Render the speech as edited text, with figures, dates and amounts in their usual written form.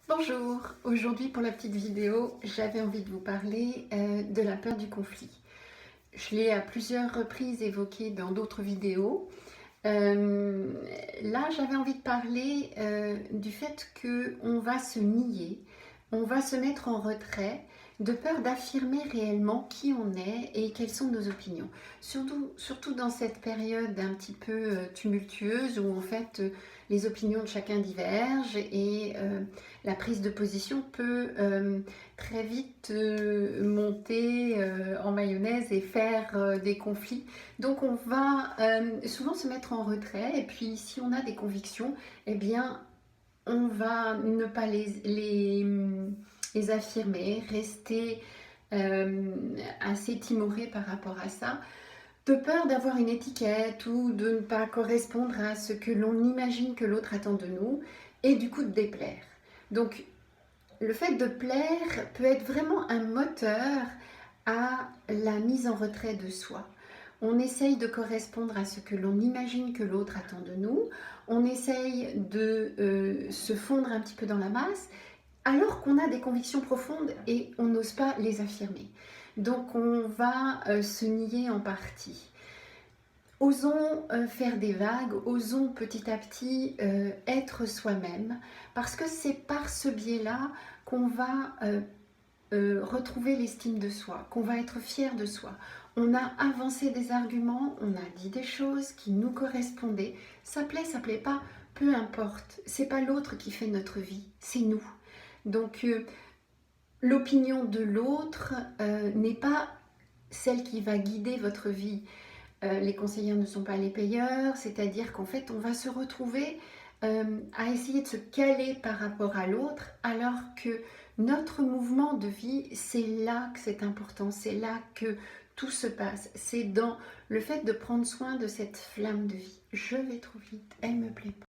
Bonjour, aujourd'hui pour la petite vidéo, j'avais envie de vous parler de la peur du conflit. Je l'ai à plusieurs reprises évoqué dans d'autres vidéos. Là, j'avais envie de parler du fait qu'on va se nier, on va se mettre en retrait de peur d'affirmer réellement qui on est et quelles sont nos opinions. Surtout dans cette période un petit peu tumultueuse où en fait les opinions de chacun divergent et la prise de position peut très vite monter en mayonnaise et faire des conflits. Donc on va souvent se mettre en retrait et puis si on a des convictions, eh bien on va ne pas les affirmer, rester assez timoré par rapport à ça, de peur d'avoir une étiquette ou de ne pas correspondre à ce que l'on imagine que l'autre attend de nous et du coup de déplaire. Donc le fait de plaire peut être vraiment un moteur à la mise en retrait de soi. On essaye de correspondre à ce que l'on imagine que l'autre attend de nous, on essaye de se fondre un petit peu dans la masse, alors qu'on a des convictions profondes et on n'ose pas les affirmer. Donc on va se nier en partie. Osons faire des vagues, osons petit à petit être soi-même, parce que c'est par ce biais-là qu'on va retrouver l'estime de soi, qu'on va être fier de soi. On a avancé des arguments, on a dit des choses qui nous correspondaient. Ça plaît pas, peu importe. C'est pas l'autre qui fait notre vie, c'est nous. Donc l'opinion de l'autre n'est pas celle qui va guider votre vie. Les conseillers ne sont pas les payeurs, c'est-à-dire qu'en fait on va se retrouver à essayer de se caler par rapport à l'autre, alors que notre mouvement de vie, c'est là que c'est important, c'est là que tout se passe, c'est dans le fait de prendre soin de cette flamme de vie. Je vais trop vite, elle me plaît pas.